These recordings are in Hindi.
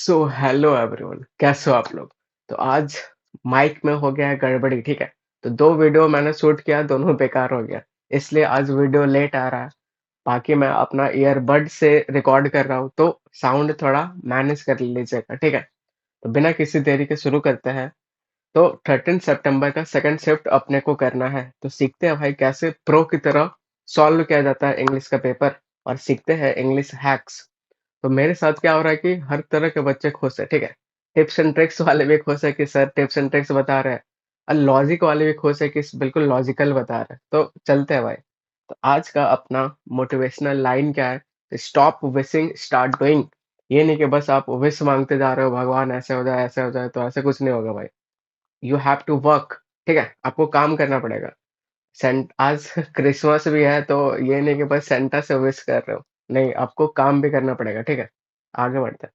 सो हेलो एवरीवन, कैसे हो आप लोग। तो आज माइक में हो गया है गड़बड़ी, ठीक है। तो दो वीडियो मैंने शूट किया, दोनों बेकार हो गया। इसलिए आज वीडियो लेट आ रहा है। बाकी मैं अपना ईयरबड से रिकॉर्ड कर रहा हूँ, तो साउंड थोड़ा मैनेज कर लीजिएगा, ठीक है। तो बिना किसी देरी के शुरू करते हैं। तो 13 सितंबर का सेकंड शिफ्ट अपने को करना है, तो सीखते हैं भाई कैसे प्रो की तरह सॉल्व किया जाता है इंग्लिश का पेपर, और सीखते हैं इंग्लिश हैक्स। तो मेरे साथ क्या हो रहा है कि हर तरह के बच्चे खुश है, ठीक है। टिप्स एंड ट्रिक्स वाले भी खुश है कि सर टिप्स एंड ट्रिक्स बता रहे हैं, और लॉजिक वाले भी खुश है कि बिल्कुल लॉजिकल बता रहे हैं। तो चलते हैं भाई। तो आज का अपना मोटिवेशनल लाइन क्या है? Stop wishing, start doing. ये नहीं कि बस आप विश मांगते जा रहे हो, भगवान ऐसे हो जाए ऐसे हो जाए, तो ऐसे कुछ नहीं होगा भाई। यू हैव टू वर्क, ठीक है। आपको काम करना पड़ेगा। सेंट आज क्रिसमस भी है, तो ये नहीं कि बस सेंटा से विश कर रहे हो। नहीं, आपको काम भी करना पड़ेगा, ठीक है। आगे बढ़ते हैं।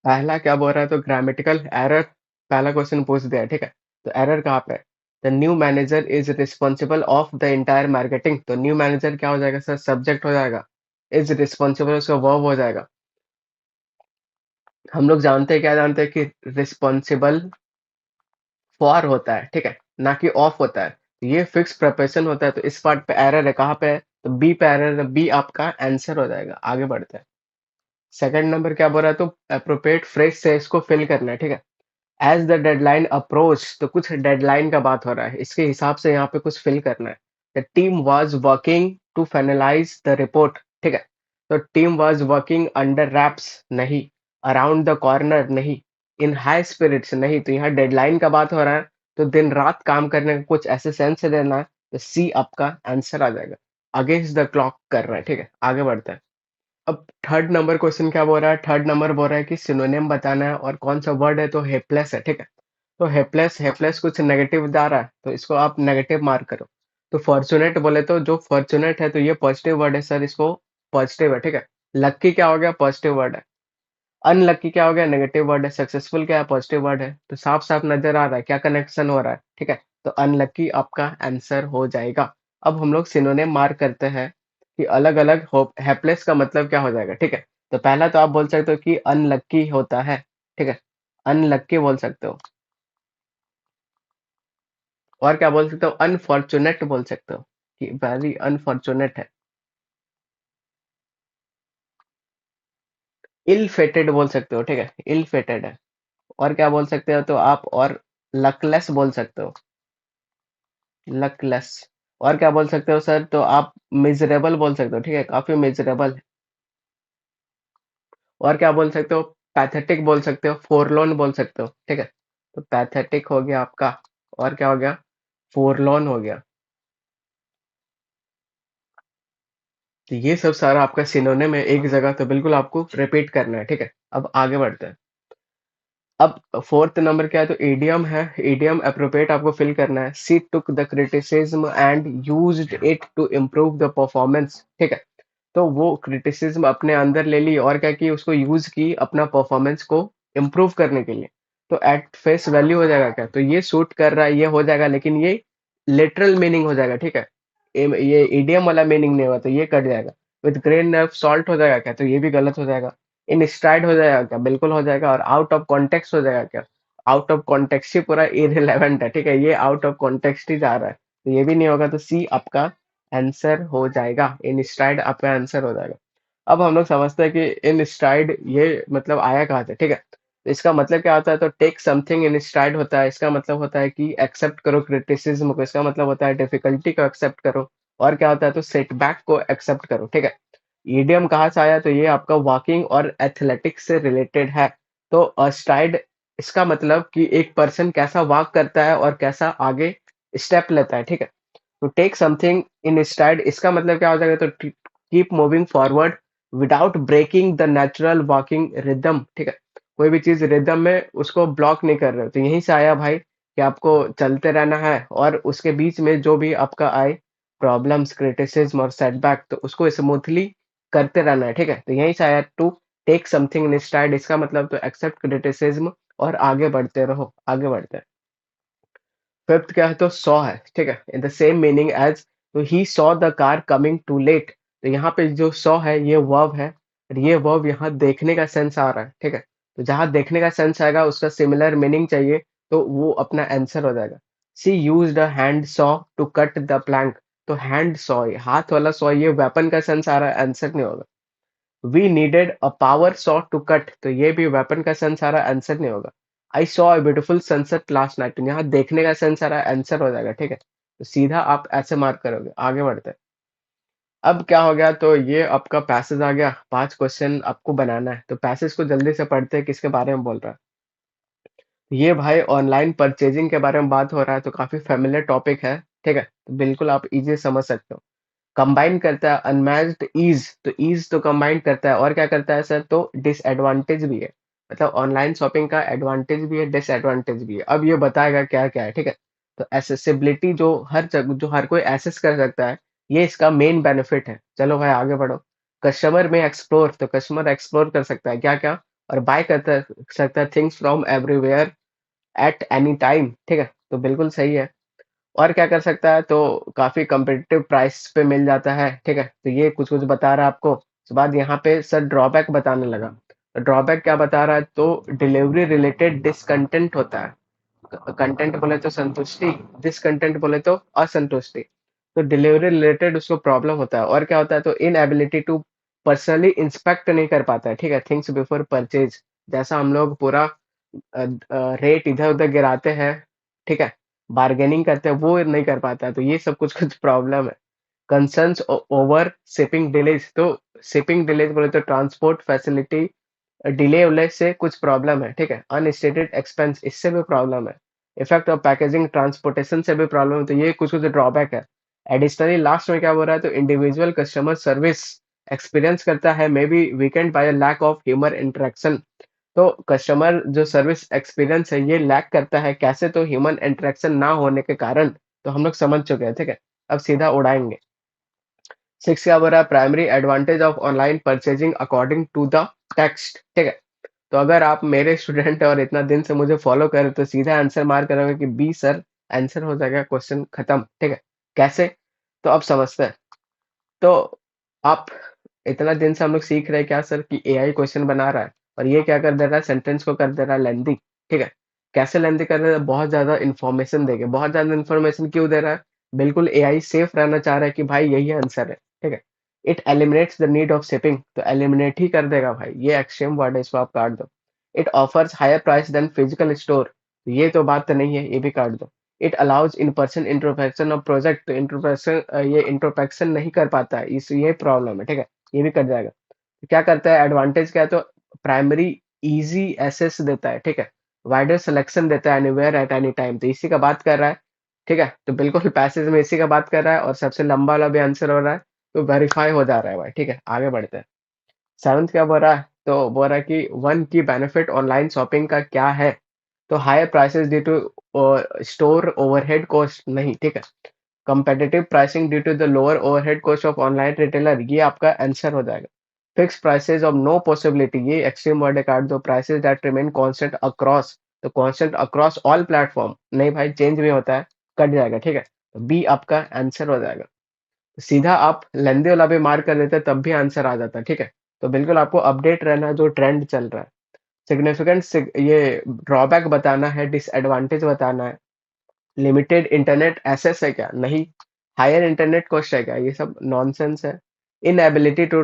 पहला क्या बोल रहा है, तो ग्रामेटिकल एरर। पहला क्वेश्चन पूछ दिया है, ठीक है। तो एरर कहाँ पे है? The new manager is responsible of the entire marketing. तो न्यू मैनेजर क्या हो जाएगा सर? सब्जेक्ट हो जाएगा। इज रिस्पॉन्सिबल उसका वर्ब हो जाएगा। हम लोग जानते हैं, क्या जानते हैं कि रिस्पॉन्सिबल फॉर होता है, ठीक है, ना कि ऑफ होता है। तो ये फिक्स प्रिपरेशन होता है, तो इस पार्ट पे एरर है। कहाँ पे है? तो बी पे एरर है। बी आपका आंसर हो जाएगा। आगे बढ़ते हैं। सेकंड नंबर क्या बोल रहा है, तो अप्रोप्रिएट फ्रेज से इसको फिल करना है, ठीक है। एज द डेडलाइन अप्रोच, तो कुछ डेडलाइन का बात हो रहा है, इसके हिसाब से यहाँ पे कुछ फिल करना है। The team was working to finalise the report, ठीक है। तो team was working under wraps नहीं, अराउंड द कॉर्नर नहीं, इन हाई स्पिरिट्स नहीं। तो यहाँ डेडलाइन का बात हो रहा है, तो दिन रात काम करने का कुछ ऐसे सेंस से देना है। तो सी आपका आंसर आ जाएगा। अगेंस्ट द क्लॉक करना है, ठीक है। आगे बढ़ते हैं। अब थर्ड नंबर क्वेश्चन क्या बोल रहा है? थर्ड नंबर बोल रहा है कि सिनोनिम बताना है, और कौन सा वर्ड है, तो हेल्पलेस है, ठीक है। तो हेल्पलेस, हेल्पलेस कुछ नेगेटिव जा रहा है, तो इसको आप नेगेटिव मार्क करो। तो फॉर्चुनेट बोले, तो जो फॉर्चुनेट है तो ये पॉजिटिव वर्ड है सर, इसको पॉजिटिव है, ठीक है। लक्की क्या हो गया? पॉजिटिव वर्ड है। अनलक्की क्या हो गया? नेगेटिव वर्ड है। सक्सेसफुल क्या है? पॉजिटिव वर्ड है। तो साफ साफ नजर आ रहा है क्या कनेक्शन हो रहा है, ठीक है। तो अनलक्की आपका आंसर हो जाएगा। अब हम लोग सिनोनिम मार्क करते हैं कि अलग अलग हेल्पलेस का मतलब क्या हो जाएगा, ठीक है। तो पहला तो आप बोल सकते हो कि अनलक्की होता है, ठीक है। अनलक्की बोल सकते हो। और क्या बोल सकते हो? अनफॉर्चुनेट बोल सकते हो, कि वेरी अनफॉर्चुनेट है। इल फेटेड बोल सकते हो, ठीक है। इल फेटेड है। और क्या बोल सकते हो तो आप? और लकलेस बोल सकते हो। लकलेस। और क्या बोल सकते हो सर? तो आप मिजरेबल बोल सकते हो, ठीक है, काफी मिजरेबल है। और क्या बोल सकते हो? पैथेटिक बोल सकते हो, फोरलोन बोल सकते हो, ठीक है। तो पैथेटिक हो गया आपका। और क्या हो गया? फोरलोन हो गया। तो ये सब सारा आपका सिनोनिम है एक जगह, तो बिल्कुल आपको रिपीट करना है, ठीक है। अब आगे बढ़ते हैं। अब फोर्थ नंबर क्या है, तो ईडियम है। ईडियम अप्रोप्रिएट आपको फिल करना है। She took the criticism and used it to improve the performance, ठीक है। तो वो क्रिटिसिज्म अपने अंदर ले ली, और क्या की? उसको यूज की अपना परफॉर्मेंस को इम्प्रूव करने के लिए। तो एट फेस वैल्यू हो जाएगा क्या? तो ये सूट कर रहा है, ये हो जाएगा, लेकिन ये लिटरल मीनिंग हो जाएगा, ठीक है। ये इडियम वाला मीनिंग नहीं होगा, तो ये कट जाएगा। विद ग्रेन ऑफ सॉल्ट हो जाएगा क्या? तो ये भी गलत हो जाएगा। इन स्ट्राइड हो जाएगा क्या? बिल्कुल हो जाएगा। और आउट ऑफ कॉन्टेक्स्ट हो जाएगा क्या? आउट ऑफ कॉन्टेक्स्ट ही पूरा इररिलेवेंट है, ठीक है। ये आउट ऑफ कॉन्टेक्स्ट ही जा रहा है, तो ये भी नहीं होगा। तो सी आपका आंसर हो जाएगा। इन स्ट्राइड आपका आंसर हो जाएगा। अब हम लोग समझते हैं कि इन स्ट्राइड ये मतलब आया कहाँ से, ठीक है। तो इसका मतलब क्या होता है? तो टेक समथिंग इन स्ट्राइड होता है, इसका मतलब होता है कि एक्सेप्ट करो क्रिटिसिज्म को, इसका मतलब होता है डिफिकल्टी को एक्सेप्ट करो। और क्या होता है? तो सेटबैक को एक्सेप्ट करो, ठीक है। ईडियम कहाँ से आया? तो ये आपका वॉकिंग और एथलेटिक्स से रिलेटेड है। तो स्ट्राइड, इसका मतलब कि एक पर्सन कैसा वॉक करता है और कैसा आगे स्टेप लेता है, ठीक है। तो टेक समथिंग इन स्ट्राइड, इसका मतलब क्या हो जाएगा? तो keep moving forward without breaking the natural walking rhythm, ठीक है। कोई भी चीज रिदम में उसको ब्लॉक नहीं कर रहे हो। तो यहीं से आया भाई कि आपको चलते रहना है, और उसके बीच में जो भी आपका आए प्रॉब्लम्स, क्रिटिसिज्म और सेटबैक, तो उसको स्मूथली करते रहना है, ठीक है। तो यहीं से आया to take something in stride, इसका मतलब तो एक्सेप्ट क्रिटिसिज्म और आगे बढ़ते रहो। आगे बढ़ते हैं। फिफ्थ क्या है? तो सॉ है, ठीक है। In the same meaning as, तो he saw the car coming too late. तो यहाँ पे जो सॉ है ये वर्ब है, और ये वर्ब यहाँ देखने का सेंस आ रहा है, ठीक है। तो जहाँ देखने का सेंस आएगा उसका सिमिलर मीनिंग चाहिए, तो वो अपना आंसर हो जाएगा। She used a hand saw to cut the plank. तो हैंड सॉ, हाथ वाला सॉ, ये वेपन का सेंस आ रहा है, आंसर नहीं होगा। We needed a power saw to cut, तो ये भी वेपन का सेंस आ रहा है, आंसर नहीं होगा। I saw a beautiful sunset last night, तो यहाँ देखने का सेंस आ रहा है, आंसर हो जाएगा, ठीक है। तो सीधा आप ऐसे मार्क करोगे। आगे बढ़ते हैं। अब क्या हो गया, तो ये आपका पैसेज आ गया, 5 क्वेश्चन आपको बनाना है। तो पैसेज को जल्दी से पढ़ते हैं, किसके बारे में बोल रहा है। ये भाई ऑनलाइन परचेजिंग के बारे में बात हो रहा है, तो काफ़ी फ़ैमिलियर टॉपिक है, ठीक है? तो बिल्कुल आप ईज़ी समझ सकते हो। कंबाइन करता है अनमैच्ड ईज़, तो ईज़ तो कंबाइन करता है, और क्या करता है सर, तो डिसएडवांटेज भी है। मतलब ऑनलाइन शॉपिंग का एडवांटेज भी है, डिसएडवांटेज भी है। अब ये बताएगा क्या-क्या है, ठीक है? तो एक्सेसिबिलिटी, जो हर कोई एक्सेस कर सकता है, ये इसका मेन बेनिफिट है। चलो भाई आगे बढ़ो। कस्टमर में एक्सप्लोर, तो कस्टमर एक्सप्लोर कर सकता है क्या-क्या, और बाय करता सकता है things from everywhere at any time, ठीक है? तो बिल्कुल सही है। और क्या कर सकता है, तो काफ़ी कॉम्पिटिटिव प्राइस पे मिल जाता है, ठीक है? तो ये कुछ-कुछ बता रहा है आपको। उसके बाद यहाँ पे सर ड्रॉबैक बताने लगा। तो ड्रॉबैक क्या बता रहा है, तो डिलीवरी रिलेटेड डिसकंटेंट होता है। कंटेंट बोले तो संतुष्टि, डिसकंटेंट बोले तो असंतुष्टि। तो डिलीवरी रिलेटेड उसको प्रॉब्लम होता है। और क्या होता है, तो इनएबिलिटी टू पर्सनली इंस्पेक्ट नहीं कर पाता है, ठीक है? थिंग्स बिफोर परचेज, जैसा हम लोग पूरा रेट इधर-उधर गिराते हैं, ठीक है? बार्गेनिंग करते हैं, वो नहीं कर पाता है, तो ये सब कुछ-कुछ प्रॉब्लम है। कंसर्न्स ओवर शिपिंग डिलेज, तो शिपिंग डिलेज बोले तो ट्रांसपोर्ट फैसिलिटी डिले होने से कुछ प्रॉब्लम है, ठीक है? अनस्टेटेड एक्सपेंस, इससे भी प्रॉब्लम है। इफेक्ट ऑफ पैकेजिंग ट्रांसपोर्टेशन से भी प्रॉब्लम है, तो ये कुछ-कुछ ड्रॉबैक है। एडिशनली लास्ट में क्या बोल रहा है, तो इंडिविजुअल कस्टमर सर्विस एक्सपीरियंस करता है may be weakened by a lack of human interaction. तो कस्टमर जो सर्विस एक्सपीरियंस है ये लैक करता है, कैसे, तो ह्यूमन इंटरेक्शन ना होने के कारण। तो हम लोग समझ चुके हैं, ठीक है? अब सीधा उड़ाएँगे। 6 क्या बोल रहा है, primary advantage of online purchasing according to the text, ठीक है? तो अगर आप मेरे स्टूडेंट हैं और इतना दिन से मुझे फॉलो कर रहे हो, तो सीधा आंसर मार करोगे कि बी सर, आंसर हो जाएगा, क्वेश्चन खत्म, ठीक है? कैसे? तो अब समझते हैं। तो आप, इतना दिन से हम लोग सीख रहे हैं क्या सर, कि एआई क्वेश्चन बना रहा है और ये क्या कर दे रहा है, सेंटेंस को कर दे रहा है लेंथी, ठीक है? कैसे लेंथी कर रहा है, बहुत ज़्यादा इन्फॉर्मेशन देके। बहुत ज़्यादा इन्फॉर्मेशन क्यों दे रहा है? बिल्कुल एआई सेफ रहना चाह रहा है कि भाई यही आंसर है, ठीक है? It eliminates the need of shipping, तो एलिमिनेट ही कर देगा भाई, ये एक्सट्रीम वर्ड है, इसको आप काट दो। It offers higher price than physical store, ये तो बात तो नहीं है, ये भी काट दो। It allows in person introspection of project, तो इंट्रोस्पेक्शन, ये इंट्रोस्पेक्शन नहीं कर पाता है, इस ये प्रॉब्लम है, ठीक है? ये भी कट जाएगा। तो क्या करता है, एडवांटेज क्या है, तो प्राइमरी इजी एक्सेस देता है, ठीक है? वाइडर सिलेक्शन देता है, एनीवेयर एट एनी टाइम, तो इसी का बात कर रहा है, ठीक है? तो बिल्कुल पैसेज में इसी का बात कर रहा है, और सबसे लंबा वाला भी आंसर हो रहा है, तो वेरीफाई हो जा रहा है भाई, ठीक है? आगे बढ़ते हैं। 7th क्या बोल रहा है, तो बोल रहा है कि वन की बेनिफिट ऑनलाइन शॉपिंग का क्या है, तो higher prices due to store overhead cost नहीं, ठीक है? Competitive pricing due to the lower overhead cost of online retailer, ये आपका आंसर हो जाएगा। Fix prices of no possibility, ये एक्सट्रीम वर्ड है, काट दो। Prices that remain constant across, तो कांस्टेंट अक्रॉस ऑल प्लेटफॉर्म नहीं भाई, चेंज भी होता है, कट जाएगा, ठीक है? तो बी आपका आंसर हो जाएगा। सीधा आप लेंदे वाला भी मार्क कर देते तब भी आंसर आ जाता, ठीक है? तो बिल्कुल आपको अपडेट रहना है जो ट्रेंड चल रहा है। सिग्निफिकेंट ये ड्रॉबैक बताना है, डिसएडवांटेज बताना है। लिमिटेड इंटरनेट एक्सेस है क्या? नहीं। हायर इंटरनेट कॉस्ट है क्या? ये सब नॉनसेंस है। Inability to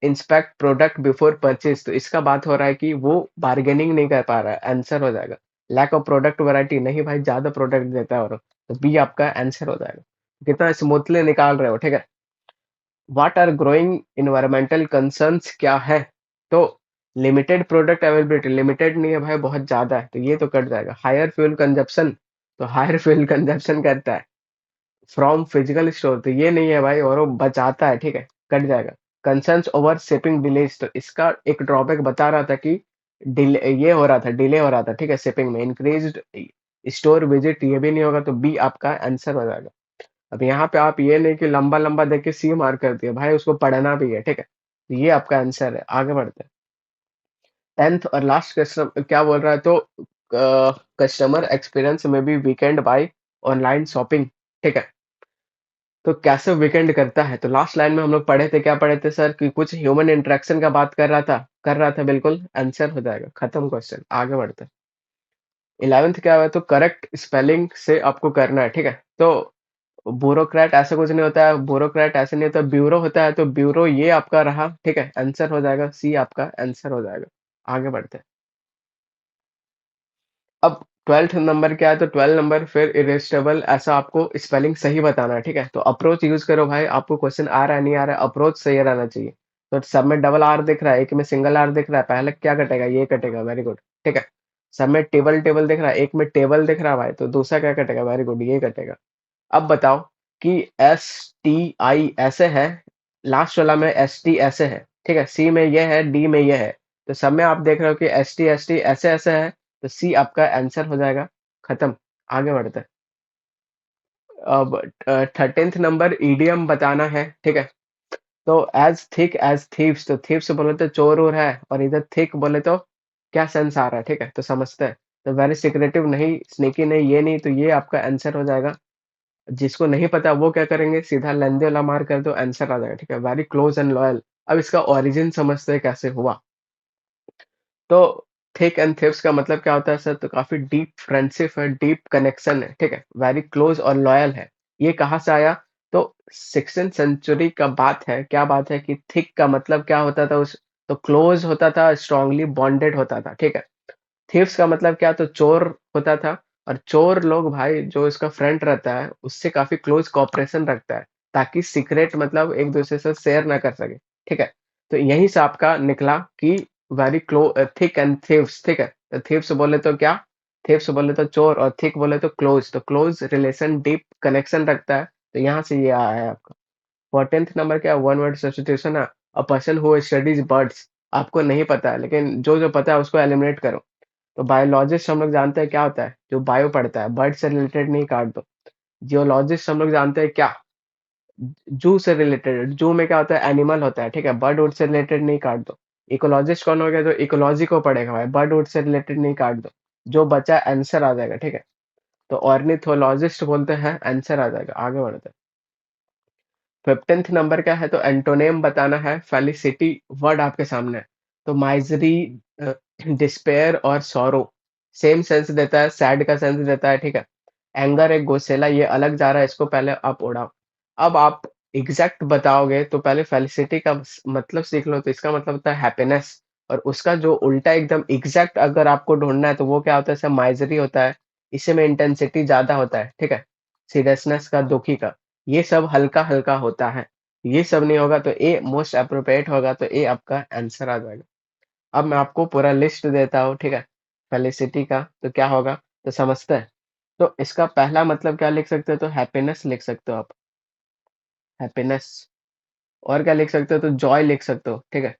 inspect product before purchase, तो इसका बात हो रहा है कि वो बार्गेनिंग नहीं कर पा रहा है, आंसर हो जाएगा। लैक ऑफ प्रोडक्ट वैरायटी, नहीं भाई, ज़्यादा प्रोडक्ट देता है और, तो बी आपका आंसर हो जाएगा। कितना स्मूथली निकाल रहे हो, ठीक है? What are growing environmental concerns क्या है? तो लिमिटेड प्रोडक्ट अवेलेबिलिटी, लिमिटेड नहीं है भाई, बहुत ज़्यादा है, तो ये तो कट जाएगा। हायर फ्यूल कंजप्शन, तो हायर फ्यूल कंजप्शन करता है। फ्रॉम फिजिकल स्टोर, तो ये नहीं है भाई, और वो बचाता है, ठीक है? कट जाएगा। कंसर्न्स ओवर शिपिंग डिलेज, तो इसका एक ड्रॉबैक बता रहा था कि डिले हो रहा था, ठीक है? शिपिंग में इंक्रीज्ड स्टोर विजिट, ये भी नहीं होगा, तो बी आपका आंसर हो जाएगा। अब यहाँ पे आप ये नहीं कि लंबा-लंबा देख के सी मार्क कर दिया, भाई उसको पढ़ना भी है, ठीक है? तो ये आपका आंसर है, आगे बढ़ते हैं। 10th और लास्ट क्वेश्चन क्या बोल रहा है, तो कस्टमर एक्सपीरियंस में be weakened by online shopping, ठीक है? तो कैसे वीकेंड करता है, तो लास्ट लाइन में हम लोग पढ़े थे, क्या पढ़े थे सर, कि कुछ ह्यूमन इंटरेक्शन का बात कर रहा था, कर रहा था बिल्कुल, आंसर हो जाएगा, खत्म क्वेश्चन, आगे बढ़ते हैं। 11th क्या हुआ तो करेक्ट स्पेलिंग से आपको करना है, ठीक है? तो ब्यूरोक्रेट ऐसा कुछ नहीं होता है, ब्यूरोक्रेट ऐसा नहीं होता, ब्यूरो होता है, तो ब्यूरो ये आपका रहा, ठीक है? आंसर हो जाएगा, सी आपका आंसर हो जाएगा। आगे बढ़ते हैं। अब 12th नंबर क्या है तो 12 नंबर फिर इरेस्टेबल ऐसा आपको स्पेलिंग सही बताना है, ठीक है? तो अप्रोच यूज़ करो भाई, आपको क्वेश्चन आ रहा है, नहीं आ रहा है, अप्रोच सही रहना चाहिए। तो सब में डबल आर दिख रहा है, एक में सिंगल आर दिख रहा है, पहले क्या कटेगा? ये कटेगा, वेरी गुड, ठीक है? सब में टेबल टेबल दिख रहा है, एक में टेबल दिख रहा है भाई, तो दूसरा क्या कटेगा? वेरी गुड, ये कटेगा। अब बताओ कि एस टी आई ऐसे है, लास्ट वाला में एस टी ऐसे है, ठीक है? सी में ये है, डी में ये है, तो सब में आप देख रहे हो कि एस टी ऐसे ऐसे है, तो सी आपका आंसर हो जाएगा, खत्म। आगे बढ़ते हैं। अब 13th नंबर ईडीएम बताना है, ठीक है? तो एज थिक एज थीव्स, तो थीव्स बोले तो चोर और है, और इधर थिक बोले तो क्या सेंस आ रहा है, ठीक है? तो समझते हैं। तो वेरी सिक्रेटिव नहीं, स्नेकी नहीं, ये नहीं, तो ये आपका आंसर हो जाएगा। जिसको नहीं पता वो क्या करेंगे, सीधा लेंदे वाला मार कर दो, आंसर आ जाएगा, ठीक है? Very close and loyal. अब इसका ओरिजिन समझते हैं कैसे हुआ। तो थिक एंड थिव्स का मतलब क्या होता है सर? तो काफी डीप फ्रेंडशिप है, डीप कनेक्शन है, ठीक है? वेरी क्लोज और लॉयल है। ये कहाँ से आया? तो 16th सेंचुरी का बात है। क्या बात है कि थिक का मतलब क्या होता था उस, तो क्लोज होता था, स्ट्रांगली बॉन्डेड होता था, ठीक है? थीव्स का मतलब क्या? तो चोर होता था, और चोर लोग भाई जो इसका फ्रेंड रहता है उससे काफी क्लोज कोऑपरेशन रखता है, ताकि सीक्रेट मतलब एक दूसरे से शेयर ना कर सके, ठीक है? तो यहीं से आपका निकला कि very close thick and thieves, ठीक है? तो थीव्स बोले तो क्या? थीव्स बोले तो चोर, और थिक बोले तो क्लोज, तो क्लोज रिलेशन, डीप कनेक्शन रखता है, तो यहाँ से ये आया है आपका। 14th नंबर क्या? वन वर्ड सब्स्टिट्यूशन है। A person who studies birds, आपको नहीं पता है, लेकिन जो जो पता है उसको एलिमिनेट करो। तो बायोलॉजिस्ट हम लोग जानते हैं क्या होता है, जो बायो पढ़ता है, बर्ड से रिलेटेड नहीं, काट दो। जियोलॉजिस्ट हम लोग जानते हैं क्या, जू से रिलेटेड, जू में क्या होता है? एनिमल होता है, ठीक है? बर्ड वुड से रिलेटेड नहीं, काट दो। इकोलॉजिस्ट कौन हो गया? जो इकोलॉजी को पढ़ेगा भाई, बर्ड वुड से रिलेटेड नहीं, काट दो। जो बचा आंसर आ जाएगा, ठीक है? तो ऑर्निथोलॉजिस्ट बोलते हैं, आंसर आ जाएगा। आगे बढ़ते हैं। 15th नंबर का है तो एंटोनेम बताना है। फेलिसिटी वर्ड आपके सामने है। तो माइजरी, डिस्पेयर और सॉरो सेम सेंस देता है, सैड का सेंस देता है, ठीक है? एंगर एक गोसेला, ये अलग जा रहा है, इसको पहले आप उड़ाओ। अब आप एग्जैक्ट बताओगे तो पहले फेलिसिटी का मतलब सीख लो, तो इसका मतलब होता है हैप्पीनेस, और उसका जो उल्टा एकदम एग्जैक्ट अगर आपको ढूंढना है तो वो क्या होता है? सर माइजरी होता है। इसी में इंटेंसिटी ज्यादा होता है, ठीक है? सीरियसनेस का, दुखी का। ये सब हल्का हल्का होता है। ये सब नहीं होगा तो ए मोस्ट अप्रोप्रिएट होगा, तो ए आपका आंसर आ जाएगा। अब मैं आपको पूरा लिस्ट देता हूँ, ठीक है? फेलिसिटी का तो क्या होगा, तो समझते हैं। तो इसका पहला मतलब क्या लिख सकते हो? तो हैप्पीनेस लिख सकते हो आप, हैप्पीनेस। और क्या लिख सकते हो? तो जॉय लिख सकते हो, ठीक है?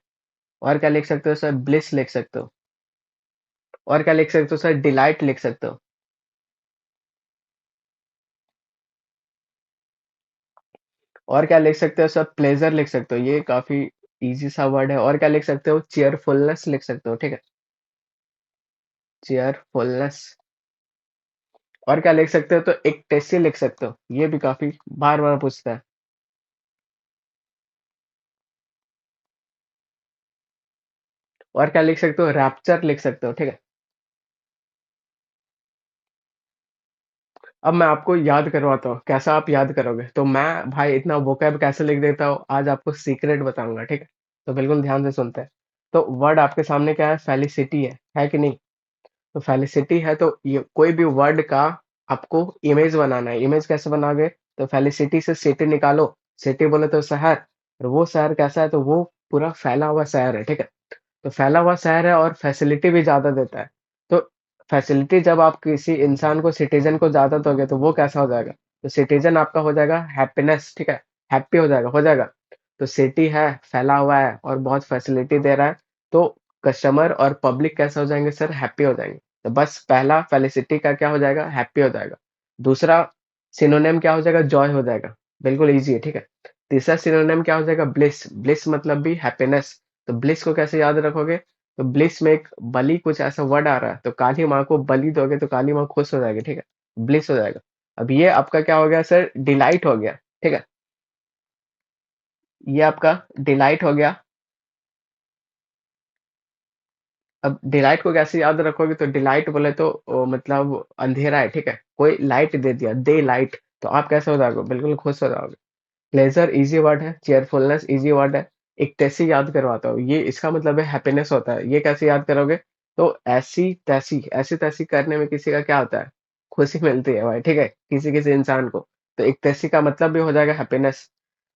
और क्या लिख सकते हो सर? ब्लिस लिख सकते हो। और क्या लिख सकते हो सर? डिलाइट लिख सकते हो। और क्या लिख सकते हो सर? प्लेजर लिख सकते हो, ये काफी इजी सा वर्ड है। और क्या लिख सकते हो? चीयरफुलनेस लिख सकते हो, ठीक है? चीयरफुलनेस। और क्या लिख सकते हो? तो एक्टेसी लिख सकते हो, ये भी काफी बार बार पूछता है। और क्या लिख सकते हो? रैप्चर लिख सकते हो, ठीक है? अब मैं आपको याद करवाता हूँ, कैसा आप याद करोगे? तो मैं भाई इतना वोकैब कैसे लिख देता हूँ, आज आपको सीक्रेट बताऊंगा, ठीक है? तो बिल्कुल ध्यान से सुनते हैं। तो वर्ड आपके सामने क्या है? फेलिसिटी है कि नहीं? तो फेलिसिटी है, तो ये कोई भी वर्ड का आपको इमेज बनाना है। इमेज कैसे बनाओगे? तो फेलिसिटी से सिटी निकालो। सिटी बोले तो शहर, और वो शहर कैसा है? तो वो पूरा फैला हुआ शहर है, ठीक है? तो फैला हुआ शहर है और फैसिलिटी भी ज़्यादा देता है। तो फैसिलिटी जब आप किसी इंसान को, सिटीज़न को ज़्यादा दोगे तो वो कैसा हो जाएगा? तो सिटीज़न आपका हो जाएगा हैप्पीनेस, ठीक है? हैप्पी हो जाएगा। तो सिटी है, फैला हुआ है और बहुत फैसिलिटी दे रहा है, तो कस्टमर और पब्लिक कैसे हो जाएँगे सर? हैप्पी हो जाएँगे। तो बस पहला फेलिसिटी का क्या हो जाएगा? हैप्पी हो जाएगा। दूसरा सिनोनिम क्या हो जाएगा? जॉय हो जाएगा। बिल्कुल ईज़ी है, ठीक है? तीसरा सिनोनिम क्या हो जाएगा? ब्लिस। ब्लिस मतलब भी हैप्पीनेस। तो ब्लिस को कैसे याद रखोगे? तो ब्लिस में एक बलि कुछ ऐसा वर्ड आ रहा है, तो काली माँ को बलि दोगे तो काली माँ खुश हो जाएगी, ठीक है? ब्लिस हो जाएगा। अब ये आपका क्या हो गया सर? डिलाइट हो गया, ठीक है? ये आपका डिलाइट हो गया। अब डिलाइट को कैसे याद रखोगे? तो डिलाइट बोले तो मतलब अंधेरा है, ठीक है? कोई लाइट दे दिया, डे लाइट, तो आप कैसे हो जाओगे? बिल्कुल खुश हो जाओगे। प्लेज़र ईज़ी वर्ड है, चीयरफुलनेस ईज़ी वर्ड है। इक्टेसी याद करवाता हूँ, ये इसका मतलब है हैप्पीनेस होता है। ये कैसे याद करोगे? तो ऐसी-तैसी करने में किसी का क्या होता है? खुशी मिलती है भाई, ठीक है? किसी-किसी इंसान को। तो इक्टेसी का मतलब भी हो जाएगा हैप्पीनेस।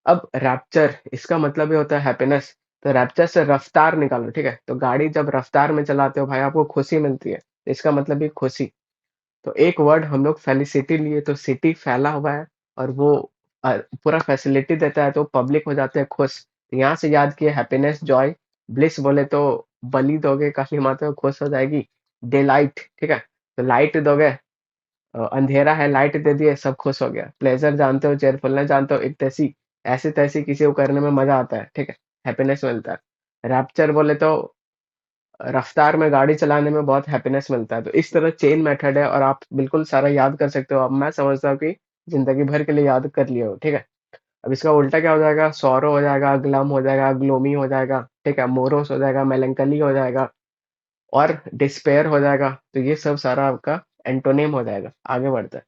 अब रैप्चर इसका मतलब ये होता है हैप्पीनेस, तो रैप्चर से रफ्तार निकालो, ठीक है? तो गाड़ी जब रफ्तार में चलाते हो भाई आपको खुशी मिलती है, तो इसका मतलब भी खुशी। तो एक वर्ड हम लोग फेलिसिटी लिए तो सिटी फैला हुआ है और वो पूरा फैसिलिटी देता है तो पब्लिक हो जाते हैं खुश। तो यहाँ से याद किए हैप्पीनेस, जॉय, ब्लिस बोले तो बलि दोगे काफ़ी मात्रा में खुश हो जाएगी। डे लाइट, ठीक है? तो लाइट दोगे, अंधेरा है लाइट दे दिए सब खुश हो गया। प्लेज़र जानते हो, चीयरफुलनेस जानते हो, इक्तेसी ऐसी-तैसी किसी को करने में मज़ा आता है, ठीक है? हैप्पीनेस मिलता है। रैप्चर बोले तो रफ्तार में गाड़ी चलाने में बहुत हैप्पीनेस मिलता है। तो इस तरह चेन मेथड है और आप बिल्कुल सारा याद कर सकते हो। अब मैं समझता हूँ कि ज़िंदगी भर के लिए याद कर लिए हो, ठीक है? अब इसका उल्टा क्या हो जाएगा? सॉरो हो जाएगा, ग्लम हो जाएगा, ग्लूमी हो जाएगा, ठीक है? मोरोस हो जाएगा, मेलंकली हो जाएगा और डिस्पेयर हो जाएगा। तो ये सब सारा आपका एंटोनिम हो जाएगा। आगे बढ़ते हैं।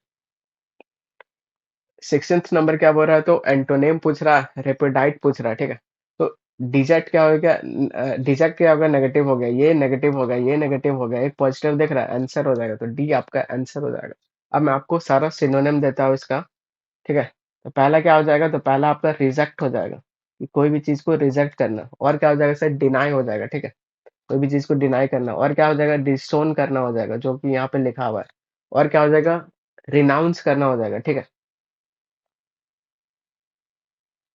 16th नंबर क्या बोल रहा है? तो एंटोनिम पूछ रहा है, रेपिडाइट पूछ रहा है, ठीक है? तो डिजेक्ट क्या हो गया? डिजेक्ट क्या हो गया? नेगेटिव हो गया, ये नेगेटिव हो गया, ये नेगेटिव हो गया, एक पॉजिटिव दिख रहा है, आंसर हो जाएगा। तो डी आपका आंसर हो जाएगा। अब मैं आपको सारा सिनोनिम देता हूँ इसका, ठीक है? तो पहला क्या हो जाएगा? तो पहला आपका रिजेक्ट हो जाएगा, कि कोई भी चीज़ को रिजेक्ट करना। और क्या हो जाएगा सर? डिनाई हो जाएगा, ठीक है? कोई भी चीज़ को डिनाई करना। और क्या हो जाएगा? डिसोन करना हो जाएगा, जो कि यहाँ पे लिखा हुआ है। और क्या हो जाएगा? रिनाउंस करना हो जाएगा, ठीक है?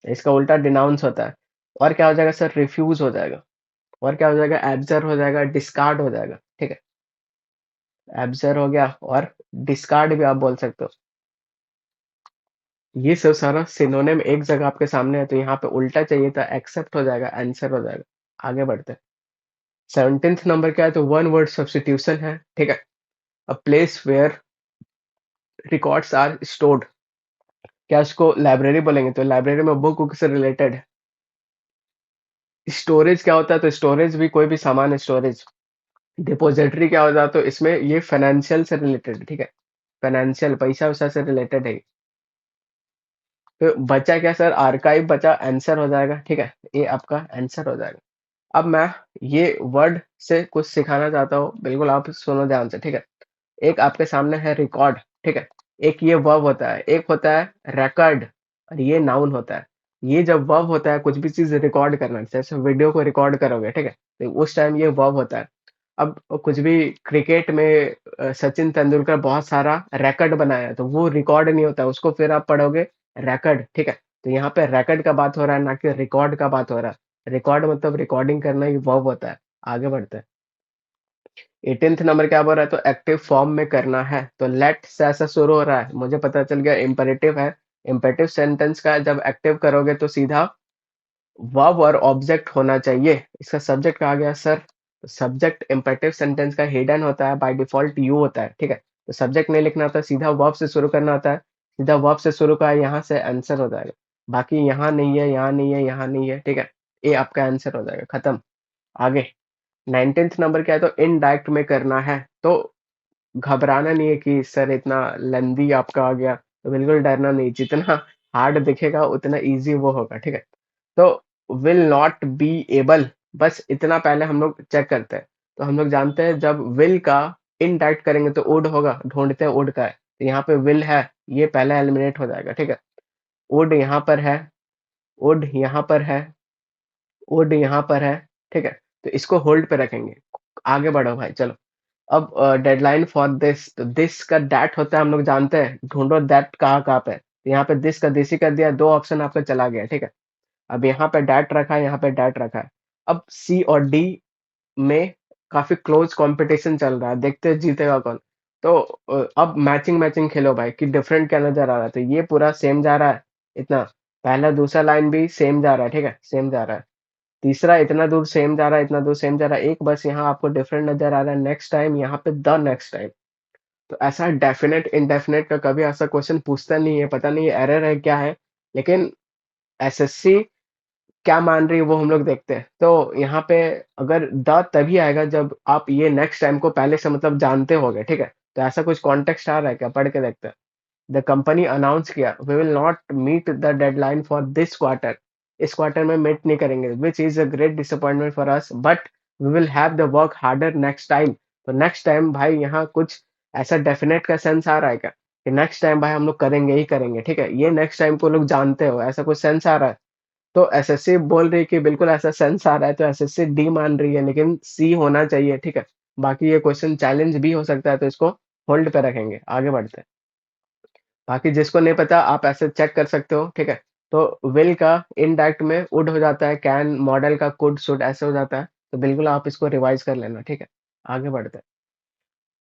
इसका उल्टा डिनाउंस होता है। और क्या हो जाएगा सर? रिफ्यूज़ हो जाएगा। और क्या हो जाएगा? एब्जर हो जाएगा, डिस्कार्ड हो जाएगा, ठीक है? एब्जर हो गया और डिस्कार्ड भी आप बोल सकते हो। ये सब सारा सिनोनिम एक जगह आपके सामने है, तो यहाँ पे उल्टा चाहिए था, एक्सेप्ट हो जाएगा, आंसर हो जाएगा। आगे बढ़ते हैं। 17th नंबर क्या है? तो वन वर्ड सब्स्टिट्यूशन है, ठीक है? A place where records are stored. क्या इसको लाइब्रेरी बोलेंगे? तो लाइब्रेरी में बुक से रिलेटेड है। स्टोरेज क्या होता है? तो स्टोरेज भी कोई भी सामान है, स्टोरेज। डिपॉजिटरी क्या होता है? तो इसमें ये फाइनेंशियल से रिलेटेड है, ठीक है? फाइनेंशियल पैसा-वैसा से रिलेटेड है। तो बचा क्या सर? आर्काइव बचा, आंसर हो जाएगा, ठीक है? ये आपका आंसर हो जाएगा। अब मैं ये वर्ड से कुछ सिखाना चाहता हूँ, बिल्कुल आप सुनो ध्यान से, ठीक है? एक आपके सामने है रिकॉर्ड, ठीक है? एक ये वर्ब होता है, एक होता है रिकॉर्ड और ये नाउन होता है। ये जब वर्ब होता है कुछ भी चीज़ रिकॉर्ड करना, जैसे वीडियो को रिकॉर्ड करोगे, ठीक है? तो उस टाइम ये वर्ब होता है। अब कुछ भी क्रिकेट में सचिन तेंदुलकर बहुत सारा रिकॉर्ड बनाया है, तो वो रिकॉर्ड नहीं होता है, उसको फिर आप पढ़ोगे रिकॉर्ड, ठीक है? तो यहाँ पे रिकॉर्ड का बात हो रहा है, ना कि रिकॉर्ड का बात हो रहा है। रिकॉर्ड मतलब रिकॉर्डिंग करना, ये वर्ब होता है। आगे बढ़ते हैं। 18th नंबर क्या बोल रहा है? तो एक्टिव फॉर्म में करना है, तो लेट से ऐसा शुरू हो रहा है, मुझे पता चल गया इम्पेरेटिव है। इम्पेरेटिव सेंटेंस का जब एक्टिव करोगे तो सीधा वर्ब और ऑब्जेक्ट होना चाहिए। इसका सब्जेक्ट कहा गया सर? सब्जेक्ट इम्पेरेटिव सेंटेंस का हिडन होता है, बाय डिफॉल्ट यू होता है, ठीक है? तो सब्जेक्ट नहीं लिखना होता, सीधा वर्ब से शुरू करना होता है। सीधा वर्ब से शुरू का यहाँ से आंसर हो जाएगा। बाकी यहाँ नहीं है, यहाँ नहीं है, यहाँ नहीं है, ठीक है? ये आपका आंसर हो जाएगा, खत्म। आगे 19th नंबर क्या है? तो इनडायरेक्ट में करना है, तो घबराना नहीं है कि सर इतना लेंदी आपका आ गया, तो बिल्कुल डरना नहीं, जितना हार्ड दिखेगा उतना ईज़ी वो होगा, ठीक है? तो विल नॉट बी एबल, बस इतना पहले हम लोग चेक करते हैं। तो हम लोग जानते हैं जब विल का इनडायरेक्ट करेंगे तो वुड होगा, ढूँढते हैं वुड का है। तो यहाँ पे विल है, ये पहला एलिमिनेट हो जाएगा, ठीक है? वुड यहाँ पर है, वुड यहाँ पर है, वुड यहाँ पर है, ठीक है? तो इसको होल्ड पे रखेंगे। आगे बढ़ो भाई चलो। अब डेडलाइन फॉर दिस, तो दिस का दैट होता है, हम लोग जानते हैं, ढूंढो दैट कहाँ-कहाँ पे है। तो यहाँ पे दिस का दिस ही कर दिया, 2 ऑप्शन आपका चला गया, ठीक है? अब यहाँ पे दैट रखा है, यहाँ पे दैट रखा है। अब सी और डी में काफ़ी क्लोज़ कॉम्पिटिशन चल रहा है, देखते हैं जीतेगा कौन। तो अब मैचिंग-मैचिंग खेलो भाई कि डिफरेंट क्या नज़र आ रहा है, तो ये पूरा सेम जा रहा है, इतना। पहला दूसरा लाइन भी सेम जा रहा है, ठीक है? सेम जा रहा है। तीसरा इतना दूर सेम जा रहा है, इतना दूर सेम जा रहा है, एक बस यहाँ आपको डिफरेंट नज़र आ रहा है, नेक्स्ट टाइम यहाँ पे द नेक्स्ट टाइम। तो ऐसा डेफ़िनेट, इंडेफ़िनिट का कभी ऐसा क्वेश्चन पूछता नहीं है, पता नहीं एरर है क्या है? लेकिन एसएससी क्या मान रही है वो हम लोग देखते हैं। तो यहाँ पे अगर द तभी आएगा जब आप ये नेक्स्ट टाइम को पहले से मतलब जानते होगे, ठीक है? तो ऐसा कुछ कॉन्टेक्स्ट आ रहा है क्या? पढ़ के देखते हैं। द कंपनी अनाउंस किया, we will not meet the deadline for this quarter. इस क्वार्टर में मीट नहीं करेंगे, which is a great disappointment for us, but we will have the work harder next time. तो नेक्स्ट टाइम भाई यहाँ कुछ ऐसा डेफिनेट का सेंस आ रहा है क्या? कि नेक्स्ट टाइम भाई हम लोग करेंगे ही करेंगे, ठीक है? ये नेक्स्ट टाइम को लोग जानते हो, ऐसा कुछ सेंस आ रहा है? तो एसएससी बोल रही है कि बिल्कुल ऐसा सेंस आ रहा है, तो एसएससी डी मान रही है, लेकिन सी होना चाहिए, ठीक है? बाकी ये क्वेश्चन चैलेंज भी हो सकता है, तो इसको होल्ड पे रखेंगे, आगे बढ़ते हैं। बाकी जिसको नहीं पता आप ऐसे चेक कर सकते हो, ठीक है? तो विल का इनडायरेक्ट में वुड हो जाता है, कैन मॉडल का कुड शुड ऐसे हो जाता है, तो बिल्कुल आप इसको रिवाइज कर लेना, ठीक है? आगे बढ़ते हैं।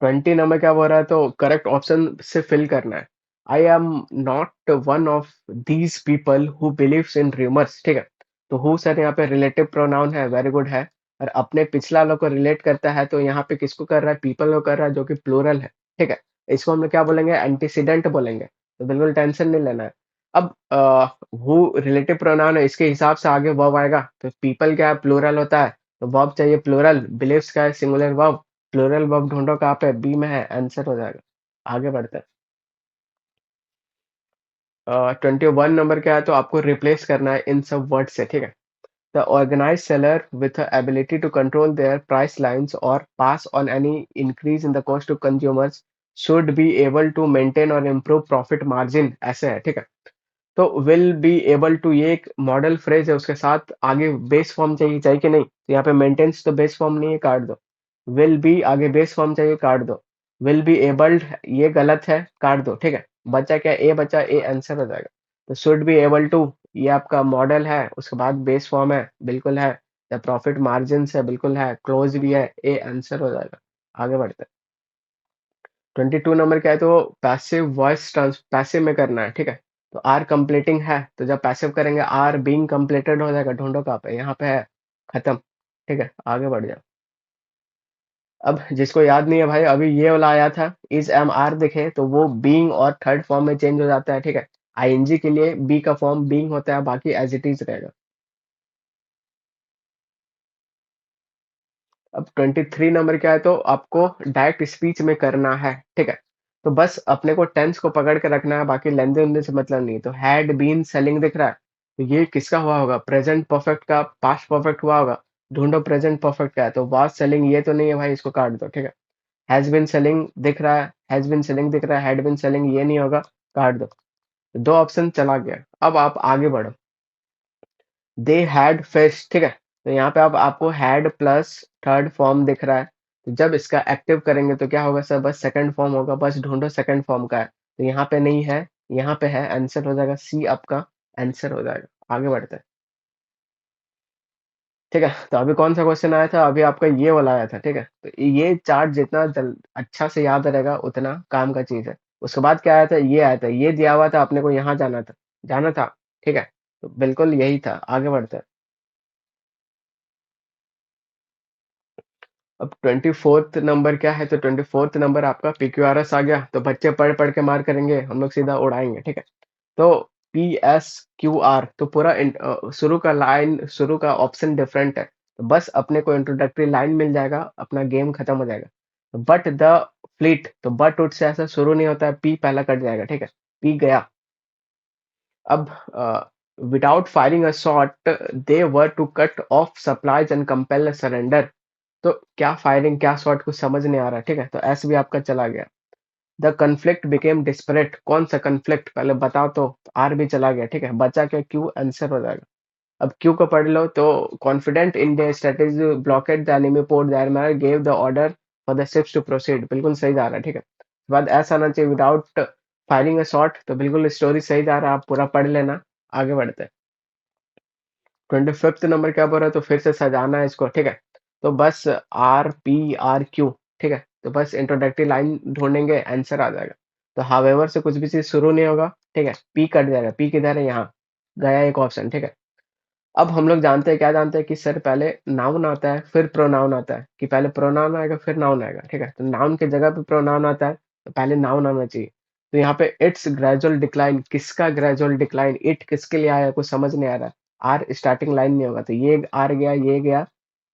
20 नंबर क्या बोल रहा है, तो करेक्ट ऑप्शन से फिल करना है। I am not one of these people who believes in rumours, ठीक है? तो हु सर यहाँ पे रिलेटिव प्रोनाउन है, वेरी गुड है। और अपने पिछला लोग को रिलेट करता है, तो यहाँ पे किसको कर रहा है? पीपल को कर रहा है, जो कि प्लूरल है, ठीक है? इसको हम लोग क्या बोलेंगे? एंटीसीडेंट बोलेंगे, तो बिल्कुल टेंशन नहीं लेना है। अब हु रिलेटिव प्रोनाउन है, इसके हिसाब से आगे वर्ब आएगा, तो पीपल क्या है? प्लूरल होता है, तो वर्ब चाहिए प्लूरल। बिलीव्स का है? Singular verb. प्लूरल वर्ब ढूँढो कहाँ पे? बी में है, आंसर हो जाएगा। आगे बढ़ते हैं। 21 नंबर क्या है, तो आपको रिप्लेस करना है इन सब वर्ड से, ठीक है? The organized seller with the ability to control their price lines or pass on any increase in the cost to consumers should be able to maintain or improve profit margin, ऐसे है, ठीक है? तो विल बी एबल टू ये एक मॉडल फ्रेज है, उसके साथ आगे बेस फॉर्म चाहिए, चाहिए कि नहीं? तो यहाँ पे मेंटेन्स तो बेस फॉर्म नहीं है, काट दो। विल बी आगे बेस फॉर्म चाहिए, काट दो। विल बी एबल्ड ये गलत है, काट दो, ठीक है? बचा क्या? ए बचा, ए आंसर हो जाएगा। तो शुड बी एबल टू ये आपका मॉडल है, उसके बाद बेस फॉर्म है, बिल्कुल है। द प्रॉफिट मार्जिन है, बिल्कुल है। क्लोज भी है, ए आंसर हो जाएगा। आगे बढ़ते हैं। 22 नंबर क्या है, तो पैसिव वॉइस ट्रांस पैसिव में करना है, ठीक है? तो आर कंप्लीटिंग है, तो जब पैसिव करेंगे आर बीइंग कंप्लीटेड हो जाएगा। ढूंढो कहाँ पे? यहाँ पे है, खत्म, ठीक है? आगे बढ़ जाओ। अब जिसको याद नहीं है भाई, अभी ये वाला आया था, इज एम आर दिखे तो वो बीइंग और थर्ड फॉर्म में चेंज हो जाता है, ठीक है? आईएनजी के लिए बी का फॉर्म बीइंग होता है, बाकी एज इट इज रहेगा। अब 23 नंबर क्या है, तो आपको डायरेक्ट स्पीच में करना है, ठीक है? तो बस अपने को टेंस को पकड़ के रखना है, बाकी लेंदे-वेंदे से मतलब नहीं। तो हैड बीन सेलिंग दिख रहा है, तो ये किसका हुआ होगा? प्रेजेंट परफेक्ट का पास्ट परफेक्ट हुआ होगा। ढूंढो प्रेजेंट परफेक्ट का है, तो वाज सेलिंग ये तो नहीं है भाई, इसको काट दो, ठीक है? हैज बीन सेलिंग दिख रहा है, हैज बीन सेलिंग दिख रहा है, हैड बीन सेलिंग ये नहीं होगा, काट दो। दो ऑप्शन चला गया, अब आप आगे बढ़ो। दे हैड फिश, ठीक है? तो यहाँ पे अब आपको हैड प्लस थर्ड फॉर्म दिख रहा है, तो जब इसका एक्टिव करेंगे तो क्या होगा सर? बस सेकंड फॉर्म होगा, बस ढूंढो सेकंड फॉर्म का है। तो यहाँ पे नहीं है, यहाँ पे है, आंसर हो जाएगा सी, आपका आंसर हो जाएगा। आगे बढ़ते हैं, ठीक है? तो अभी कौन सा क्वेश्चन आया था? अभी आपका ये वाला आया था, ठीक है? तो ये चार्ट जितना अच्छा से याद रहेगा उतना काम का चीज है। उसके बाद क्या आया था? ये आया था, ये दिया हुआ था, अपने को यहाँ जाना था, जाना था, ठीक है? तो बिल्कुल यही था। आगे बढ़ते हैं। अब 24th नंबर क्या है, तो 24th नंबर आपका पीक्यूआरएस आ गया, तो बच्चे पढ़ पढ़ के मार करेंगे, हम लोग सीधा उड़ाएंगे, ठीक है? तो पी एस क्यू आर, तो पूरा शुरू का लाइन, शुरू का ऑप्शन डिफरेंट है, तो बस अपने को इंट्रोडक्टरी लाइन मिल जाएगा, अपना गेम खत्म हो जाएगा। बट द फ्लीट, तो बट उट से ऐसा शुरू नहीं होता है, पी पहला कट जाएगा, ठीक है? पी गया। अब without firing a shot they were to cut off supplies and compel surrender. तो क्या फायरिंग क्या शॉट, कुछ समझ नहीं आ रहा, ठीक है? तो एस भी आपका चला गया। द कन्फ्लिक्ट बिकेम डिस्परेट, कौन सा कन्फ्लिक्ट पहले बताओ, तो आर भी चला गया, ठीक है? बचा क्या? क्यू आंसर हो जाएगा। अब क्यू को पढ़ लो, तो confident in the strategy blockade the enemy port there gave the order for the ships to proceed, बिल्कुल सही जा रहा है, ठीक है? उसके बाद ऐसा आना चाहिए विदाउट फायरिंग अ शॉट, तो बिल्कुल स्टोरी सही जा रहा है, आप पूरा पढ़ लेना। आगे बढ़ते हैं। 25th नंबर क्या बोल रहा है, तो फिर से सजाना है इसको, ठीक है? तो बस आर पी आर क्यू, ठीक है? तो बस इंट्रोडक्टरी लाइन ढूंढेंगे, आंसर आ जाएगा। तो हावेवर से कुछ भी चीज शुरू नहीं होगा, ठीक है? पी कट जाएगा, पी किधर है? यहाँ गया एक ऑप्शन, ठीक है? अब हम लोग जानते हैं, क्या जानते हैं कि सर पहले नाउन आता है फिर प्रोनाउन आता है, कि पहले प्रोनाउन आएगा फिर नाउन आएगा, ठीक है? तो नाउन की जगह पे प्रोनाउन आता है, तो पहले नाउन आना चाहिए। तो यहाँ पे इट्स ग्रेजुअल डिक्लाइन, किसका ग्रेजुअल डिक्लाइन? इट किसके लिए आया? कुछ समझ नहीं आ रहा है। आर स्टार्टिंग लाइन नहीं होगा, तो ये आर गया, ये गया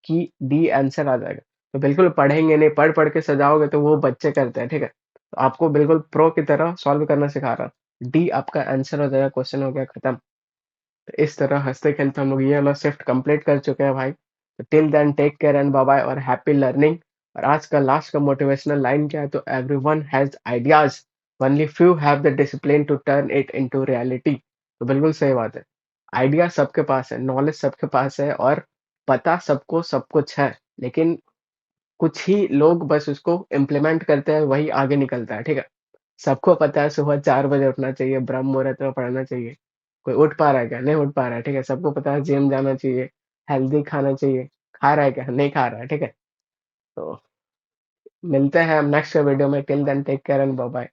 कि डी आंसर आ जाएगा। तो बिल्कुल पढ़ेंगे नहीं, पढ़-पढ़ के सजाओगे तो वो बच्चे करते हैं, ठीक है? तो आपको बिल्कुल प्रो की तरह सॉल्व करना सिखा रहा हूँ। डी आपका आंसर हो जाएगा, क्वेश्चन हो गया खत्म। तो इस तरह हँसते-खेलते हम लोग ये वाला शिफ्ट कंप्लीट कर चुके हैं भाई। तो till then take care and bye bye और हैप्पी लर्निंग। और आज का लास्ट का मोटिवेशनल लाइन क्या है, तो everyone has ideas, only few have the discipline to turn it into reality. तो बिल्कुल सही बात है। आइडिया सबके पास है, नॉलेज सबके पास है और पता सबको सब कुछ है, लेकिन कुछ ही लोग बस उसको इम्प्लीमेंट करते हैं, वही आगे निकलता है, ठीक है? सबको पता है सुबह 4 बजे उठना चाहिए, ब्रह्म मुहूर्त में पढ़ना चाहिए। कोई उठ पा रहा है क्या? नहीं उठ पा रहा है, ठीक है? सबको पता है जिम जाना चाहिए, हेल्दी खाना चाहिए, खा रहा है क्या? नहीं खा रहा है, ठीक है? तो मिलते हैं हम नेक्स्ट वीडियो में, till then take care and bye bye.